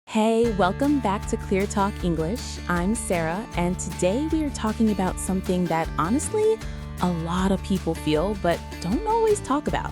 Hey, welcome back to Clear Talk English. I'm Sarah, and today we are talking about something that honestly a lot of people feel but don't always talk about.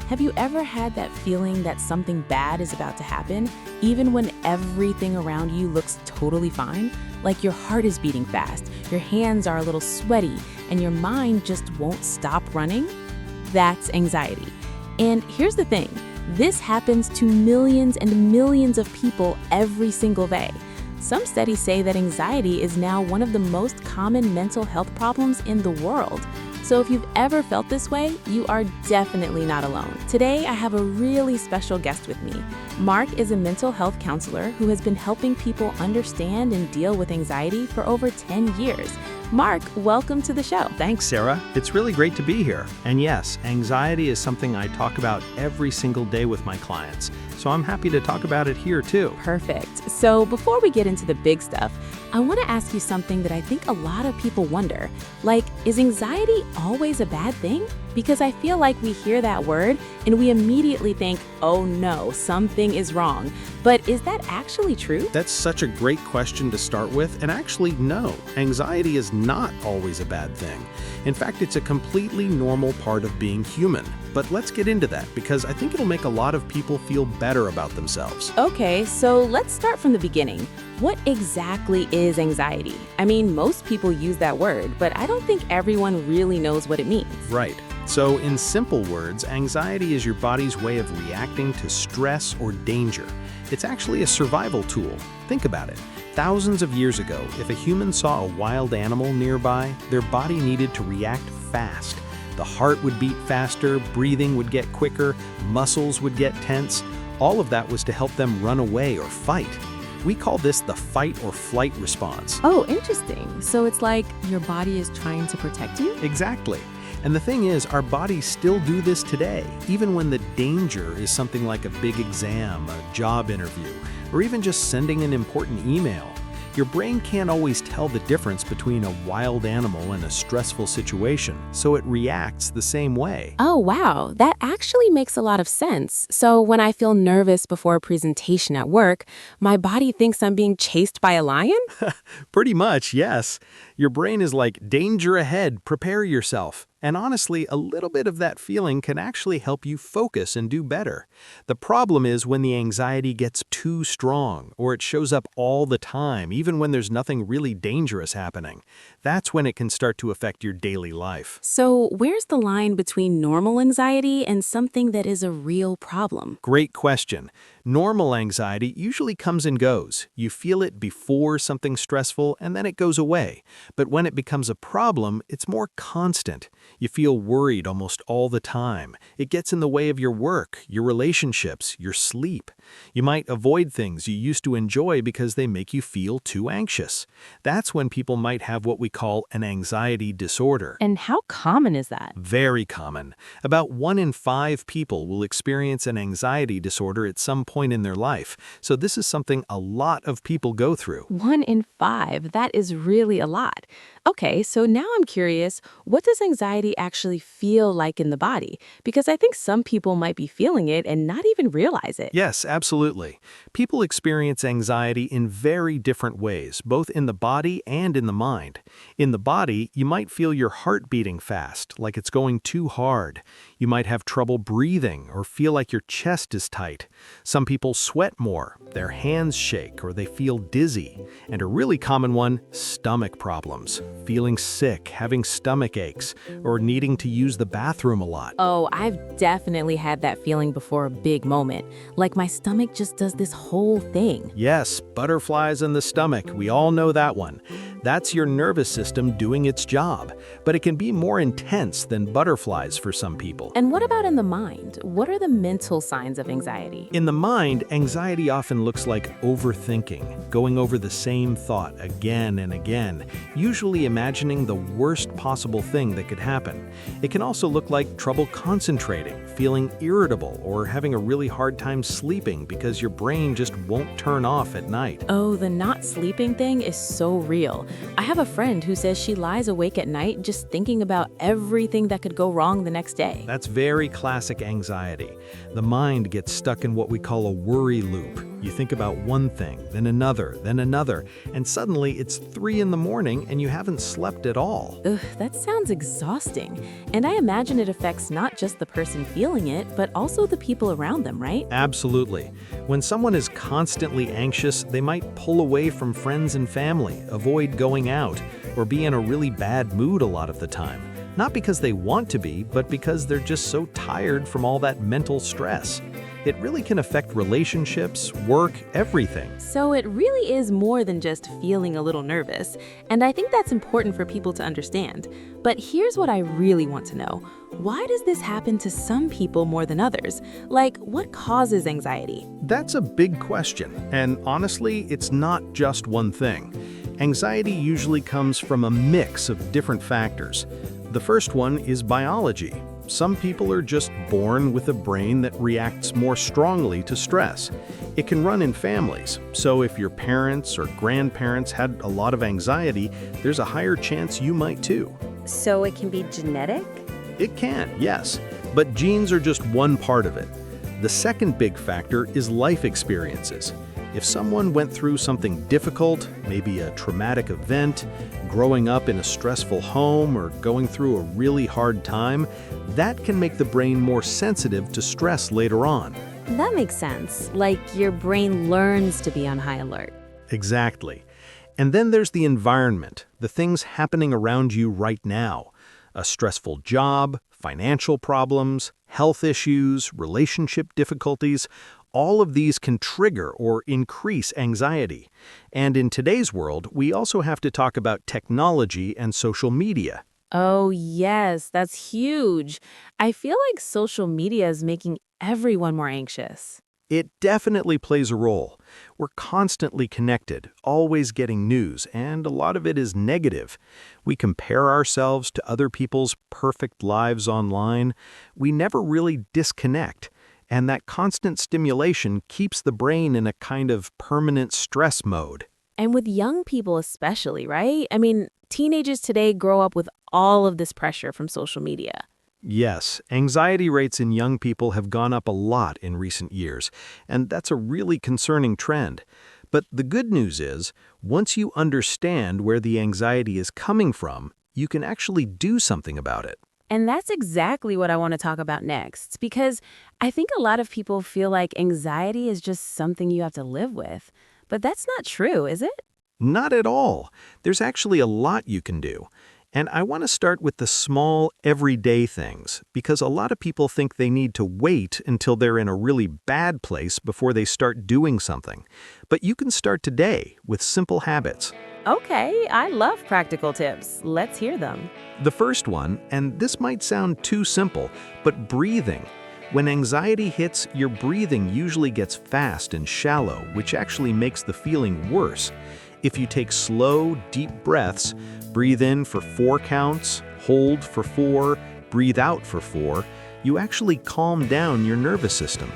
Have you ever had that feeling that something bad is about to happen, even when everything around you looks totally fine? Like your heart is beating fast, your hands are a little sweaty, and your mind just won't stop running? That's anxiety. And here's the thing. This happens to millions and millions of people every single day. Some studies say that anxiety is now one of the most common mental health problems in the world. So if you've ever felt this way, you are definitely not alone. Today, I have a really special guest with me. Mark is a mental health counselor who has been helping people understand and deal with anxiety for over 10 years. Mark, welcome to the show. Thanks, Sarah. It's really great to be here. And yes, anxiety is something I talk about every single day with my clients. So I'm happy to talk about it here too. Perfect. So before we get into the big stuff, I want to ask you something that I think a lot of people wonder. Like, is anxiety always a bad thing? Because I feel like we hear that word and we immediately think, oh no, something is wrong. But is that actually true? That's such a great question to start with. And actually, no, anxiety is not always a bad thing. In fact, it's a completely normal part of being human. But let's get into that because I think it'll make a lot of people feel better about themselves. Okay, so let's start from the beginning. What exactly is anxiety? I mean, most people use that word, but I don't think everyone really knows what it means. Right. So in simple words, anxiety is your body's way of reacting to stress or danger. It's actually a survival tool. Think about it. Thousands of years ago, if a human saw a wild animal nearby, their body needed to react fast. The heart would beat faster, breathing would get quicker, muscles would get tense. All of that was to help them run away or fight. We call this the fight or flight response. Oh, interesting. So it's like your body is trying to protect you? Exactly. And the thing is, our bodies still do this today, even when the danger is something like a big exam, a job interview, or even just sending an important email. Your brain can't always tell the difference between a wild animal and a stressful situation, so it reacts the same way. Oh, wow. That actually makes a lot of sense. So when I feel nervous before a presentation at work, my body thinks I'm being chased by a lion? Pretty much, yes. Your brain is like, danger ahead, prepare yourself. And honestly, a little bit of that feeling can actually help you focus and do better. The problem is when the anxiety gets too strong, or it shows up all the time, even when there's nothing really dangerous happening. That's when it can start to affect your daily life. So where's the line between normal anxiety and something that is a real problem? Great question. Normal anxiety usually comes and goes. You feel it before something stressful, and then it goes away. But when it becomes a problem, it's more constant. You feel worried almost all the time. It gets in the way of your work, your relationships, your sleep. You might avoid things you used to enjoy because they make you feel too anxious. That's when people might have what we call an anxiety disorder. And how common is that? Very common. About 1 in 5 people will experience an anxiety disorder at some point in their life. So this is something a lot of people go through. 1 in 5. That is really a lot. Okay, so now I'm curious, what does anxiety actually feel like in the body? Because I think some people might be feeling it and not even realize it. Yes, absolutely. People experience anxiety in very different ways, both in the body and in the mind. In the body, you might feel your heart beating fast, like it's going too hard. You might have trouble breathing or feel like your chest is tight. Some people sweat more, their hands shake, or they feel dizzy. And a really common one, stomach problems. Feeling sick, having stomach aches, or needing to use the bathroom a lot. Oh, I've definitely had that feeling before a big moment. Like my stomach just does this whole thing. Yes, butterflies in the stomach. We all know that one. That's your nervous system doing its job, but it can be more intense than butterflies for some people. And what about in the mind? What are the mental signs of anxiety? In the mind, anxiety often looks like overthinking, going over the same thought again and again, usually imagining the worst possible thing that could happen. It can also look like trouble concentrating, feeling irritable, or having a really hard time sleeping because your brain just won't turn off at night. Oh, the not sleeping thing is so real. I have a friend who says she lies awake at night just thinking about everything that could go wrong the next day. That's very classic anxiety. The mind gets stuck in what we call a worry loop. You think about one thing, then another, and suddenly it's 3 in the morning and you haven't slept at all. Ugh, that sounds exhausting. And I imagine it affects not just the person feeling it, but also the people around them, right? Absolutely. When someone is constantly anxious, they might pull away from friends and family, avoid going out, or be in a really bad mood a lot of the time. Not because they want to be, but because they're just so tired from all that mental stress. It really can affect relationships, work, everything. So it really is more than just feeling a little nervous, and I think that's important for people to understand. But here's what I really want to know. Why does this happen to some people more than others? Like, what causes anxiety? That's a big question, and honestly, it's not just one thing. Anxiety usually comes from a mix of different factors. The first one is biology. Some people are just born with a brain that reacts more strongly to stress. It can run in families, so if your parents or grandparents had a lot of anxiety, there's a higher chance you might too. So it can be genetic? It can, yes, but genes are just one part of it. The second big factor is life experiences. If someone went through something difficult, maybe a traumatic event, growing up in a stressful home, or going through a really hard time, that can make the brain more sensitive to stress later on. That makes sense. Like your brain learns to be on high alert. Exactly. And then there's the environment, the things happening around you right now. A stressful job, financial problems, health issues, relationship difficulties. All of these can trigger or increase anxiety. And in today's world, we also have to talk about technology and social media. Oh, yes, that's huge. I feel like social media is making everyone more anxious. It definitely plays a role. We're constantly connected, always getting news, and a lot of it is negative. We compare ourselves to other people's perfect lives online. We never really disconnect. And that constant stimulation keeps the brain in a kind of permanent stress mode. And with young people especially, right? I mean, teenagers today grow up with all of this pressure from social media. Yes, anxiety rates in young people have gone up a lot in recent years, and that's a really concerning trend. But the good news is, once you understand where the anxiety is coming from, you can actually do something about it. And that's exactly what I want to talk about next, because I think a lot of people feel like anxiety is just something you have to live with. But that's not true, is it? Not at all. There's actually a lot you can do. And I want to start with the small, everyday things, because a lot of people think they need to wait until they're in a really bad place before they start doing something. But you can start today with simple habits. Okay, I love practical tips. Let's hear them. The first one, and this might sound too simple, but breathing. When anxiety hits, your breathing usually gets fast and shallow, which actually makes the feeling worse. If you take slow, deep breaths, breathe in for 4 counts, hold for 4, breathe out for 4, you actually calm down your nervous system.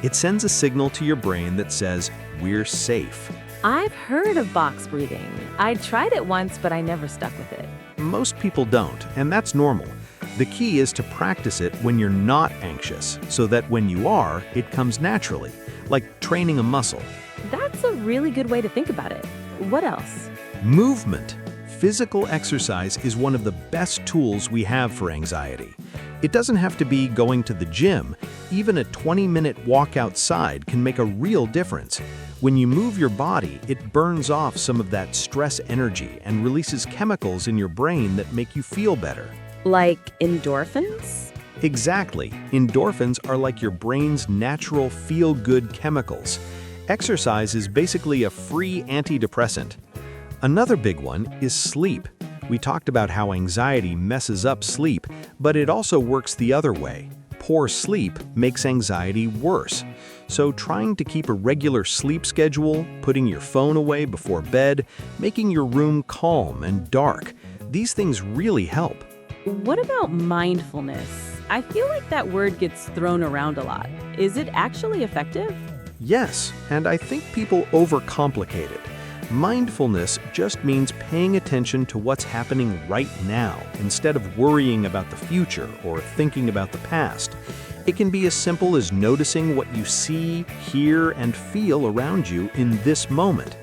It sends a signal to your brain that says, "We're safe." I've heard of box breathing. I tried it once, but I never stuck with it. Most people don't, and that's normal. The key is to practice it when you're not anxious, so that when you are, it comes naturally, like training a muscle. That's a really good way to think about it. What else? Movement. Physical exercise is one of the best tools we have for anxiety. It doesn't have to be going to the gym. Even a 20-minute walk outside can make a real difference. When you move your body, it burns off some of that stress energy and releases chemicals in your brain that make you feel better. Like endorphins? Exactly. Endorphins are like your brain's natural feel-good chemicals. Exercise is basically a free antidepressant. Another big one is sleep. We talked about how anxiety messes up sleep, but it also works the other way. Poor sleep makes anxiety worse. So trying to keep a regular sleep schedule, putting your phone away before bed, making your room calm and dark, these things really help. What about mindfulness? I feel like that word gets thrown around a lot. Is it actually effective? Yes, and I think people overcomplicate it. Mindfulness just means paying attention to what's happening right now instead of worrying about the future or thinking about the past. It can be as simple as noticing what you see, hear, and feel around you in this moment.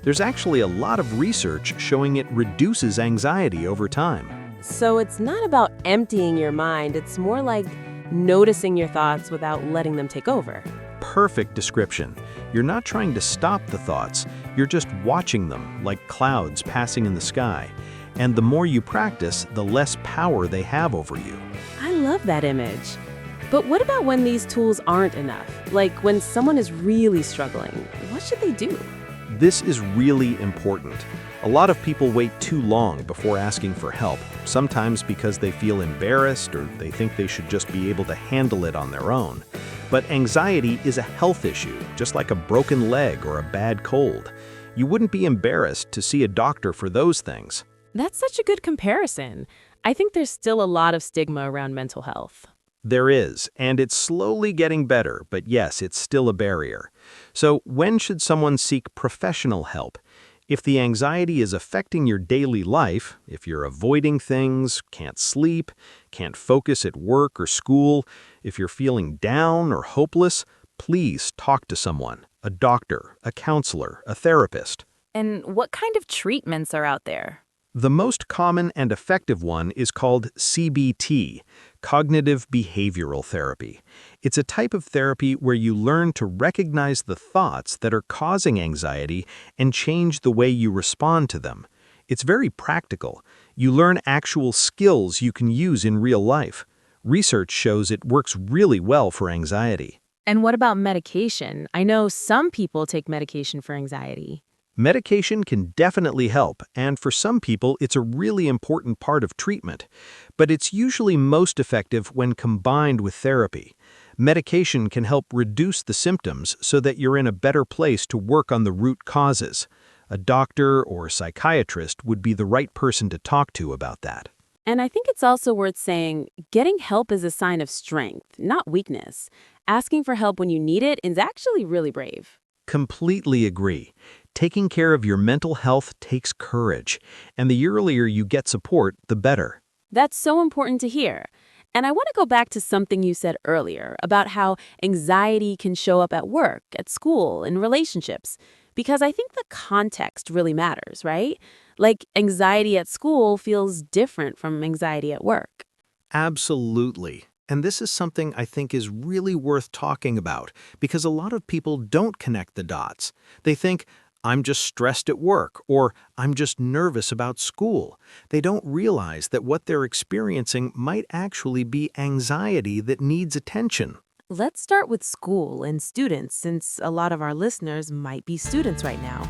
There's actually a lot of research showing it reduces anxiety over time. So it's not about emptying your mind, it's more like noticing your thoughts without letting them take over. Perfect description. You're not trying to stop the thoughts, you're just watching them like clouds passing in the sky. And the more you practice, the less power they have over you. I love that image. But what about when these tools aren't enough? Like when someone is really struggling, what should they do? This is really important. A lot of people wait too long before asking for help, sometimes because they feel embarrassed or they think they should just be able to handle it on their own. But anxiety is a health issue, just like a broken leg or a bad cold. You wouldn't be embarrassed to see a doctor for those things. That's such a good comparison. I think there's still a lot of stigma around mental health. There is, and it's slowly getting better, but yes, it's still a barrier. So when should someone seek professional help? If the anxiety is affecting your daily life, if you're avoiding things, can't sleep, can't focus at work or school, if you're feeling down or hopeless, please talk to someone, a doctor, a counselor, a therapist. And what kind of treatments are out there? The most common and effective one is called CBT, Cognitive Behavioral Therapy. It's a type of therapy where you learn to recognize the thoughts that are causing anxiety and change the way you respond to them. It's very practical. You learn actual skills you can use in real life. Research shows it works really well for anxiety. And what about medication? I know some people take medication for anxiety. Medication can definitely help, and for some people it's a really important part of treatment. But it's usually most effective when combined with therapy. Medication can help reduce the symptoms so that you're in a better place to work on the root causes. A doctor or psychiatrist would be the right person to talk to about that. And I think it's also worth saying getting help is a sign of strength, not weakness. Asking for help when you need it is actually really brave. Completely agree. Taking care of your mental health takes courage, and the earlier you get support, the better. That's so important to hear. And I want to go back to something you said earlier about how anxiety can show up at work, at school, in relationships. Because I think the context really matters, right? Like anxiety at school feels different from anxiety at work. Absolutely. And this is something I think is really worth talking about because a lot of people don't connect the dots. They think, I'm just stressed at work, or I'm just nervous about school. They don't realize that what they're experiencing might actually be anxiety that needs attention. Let's start with school and students, since a lot of our listeners might be students right now.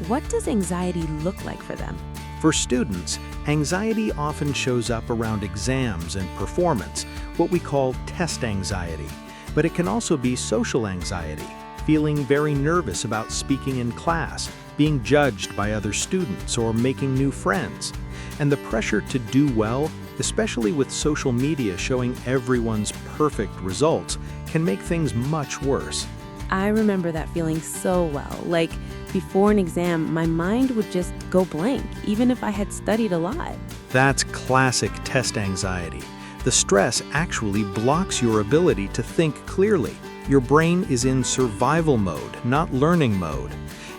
What does anxiety look like for them? For students, anxiety often shows up around exams and performance, what we call test anxiety. But it can also be social anxiety, feeling very nervous about speaking in class, being judged by other students, or making new friends. And the pressure to do well, especially with social media showing everyone's perfect results, can make things much worse. I remember that feeling so well. Like, before an exam, my mind would just go blank, even if I had studied a lot. That's classic test anxiety. The stress actually blocks your ability to think clearly. Your brain is in survival mode, not learning mode.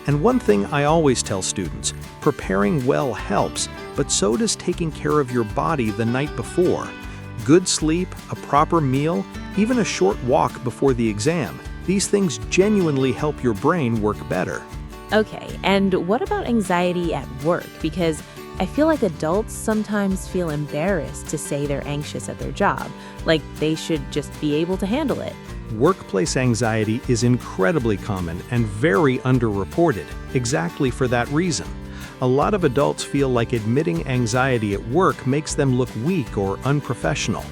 And one thing I always tell students, preparing well helps, but so does taking care of your body the night before. Good sleep, a proper meal, even a short walk before the exam. These things genuinely help your brain work better. Okay, and what about anxiety at work? Because I feel like adults sometimes feel embarrassed to say they're anxious at their job, like they should just be able to handle it. Workplace anxiety is incredibly common and very underreported, exactly for that reason. A lot of adults feel like admitting anxiety at work makes them look weak or unprofessional.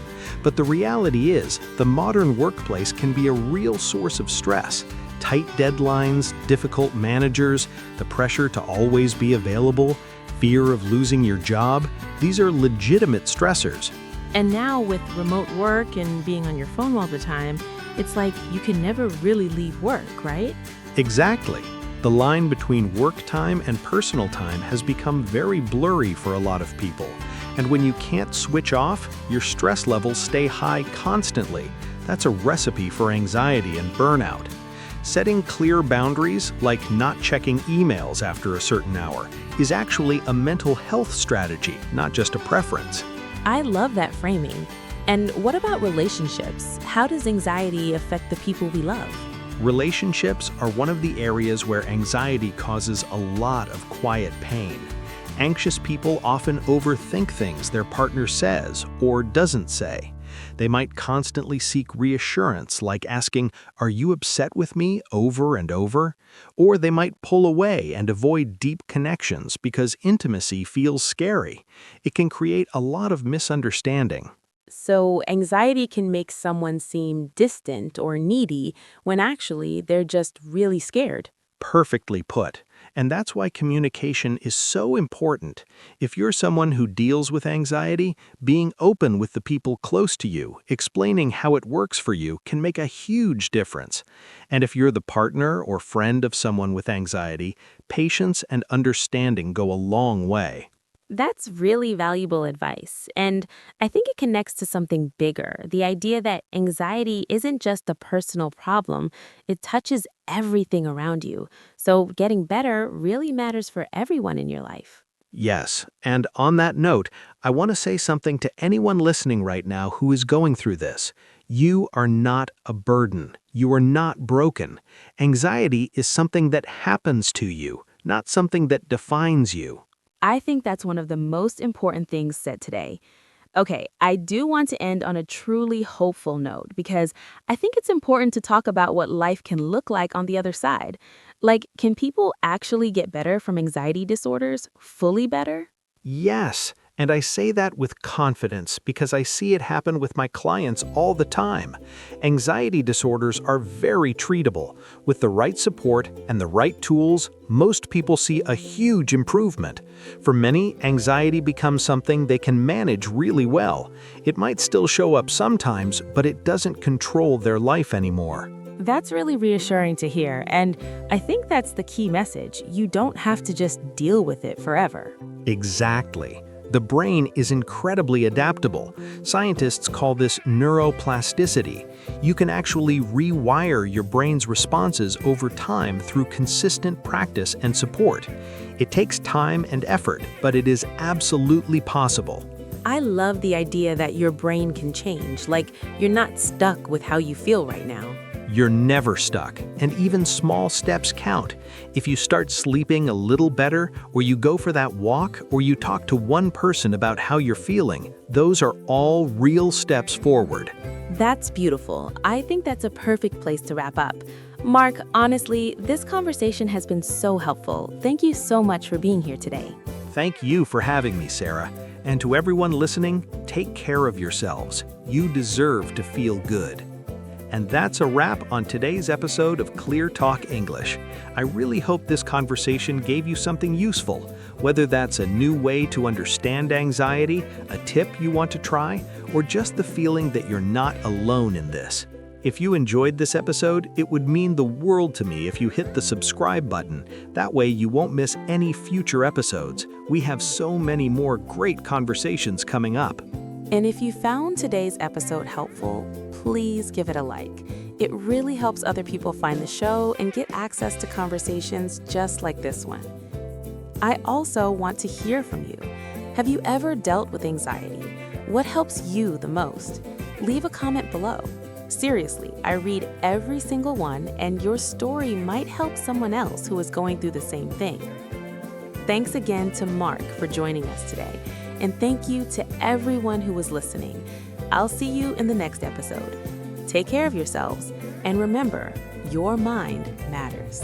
But the reality is, the modern workplace can be a real source of stress. Tight deadlines, difficult managers, the pressure to always be available, fear of losing your job, these are legitimate stressors. And now with remote work and being on your phone all the time, it's like you can never really leave work, right? Exactly. The line between work time and personal time has become very blurry for a lot of people. And when you can't switch off, your stress levels stay high constantly, That's a recipe for anxiety and burnout. Setting clear boundaries, like not checking emails after a certain hour, is actually a mental health strategy, not just a preference. I love that framing. And what about relationships? How does anxiety affect the people we love? Relationships are one of the areas where anxiety causes a lot of quiet pain. Anxious people often overthink things their partner says or doesn't say. They might constantly seek reassurance, like asking, "Are you upset with me?" over and over. Or they might pull away and avoid deep connections because intimacy feels scary. It can create a lot of misunderstanding. So anxiety can make someone seem distant or needy when actually they're just really scared. Perfectly put. And that's why communication is so important. If you're someone who deals with anxiety, being open with the people close to you, explaining how it works for you, can make a huge difference. And if you're the partner or friend of someone with anxiety, patience and understanding go a long way. That's really valuable advice, and I think it connects to something bigger, the idea that anxiety isn't just a personal problem, it touches everything around you. So getting better really matters for everyone in your life. Yes, and on that note, I want to say something to anyone listening right now who is going through this. You are not a burden. You are not broken. Anxiety is something that happens to you, not something that defines you. I think that's one of the most important things said today. Okay, I do want to end on a truly hopeful note because I think it's important to talk about what life can look like on the other side. Like, can people actually get better from anxiety disorders? Fully better? Yes, and I say that with confidence because I see it happen with my clients all the time. Anxiety disorders are very treatable. With the right support and the right tools, most people see a huge improvement. For many, anxiety becomes something they can manage really well. It might still show up sometimes, but it doesn't control their life anymore. That's really reassuring to hear, and I think that's the key message. You don't have to just deal with it forever. Exactly. The brain is incredibly adaptable. Scientists call this neuroplasticity. You can actually rewire your brain's responses over time through consistent practice and support. It takes time and effort, but it is absolutely possible. I love the idea that your brain can change, like you're not stuck with how you feel right now. You're never stuck, and even small steps count. If you start sleeping a little better, or you go for that walk, or you talk to one person about how you're feeling, those are all real steps forward. That's beautiful. I think that's a perfect place to wrap up. Mark, honestly, this conversation has been so helpful. Thank you so much for being here today. Thank you for having me, Sarah. And to everyone listening, take care of yourselves. You deserve to feel good. And that's a wrap on today's episode of Clear Talk English. I really hope this conversation gave you something useful, whether that's a new way to understand anxiety, a tip you want to try, or just the feeling that you're not alone in this. If you enjoyed this episode, it would mean the world to me if you hit the subscribe button. That way you won't miss any future episodes. We have so many more great conversations coming up. And if you found today's episode helpful, please give it a like. It really helps other people find the show and get access to conversations just like this one. I also want to hear from you. Have you ever dealt with anxiety? What helps you the most? Leave a comment below. Seriously, I read every single one, and your story might help someone else who is going through the same thing. Thanks again to Mark for joining us today. And thank you to everyone who was listening. I'll see you in the next episode. Take care of yourselves, and remember, your mind matters.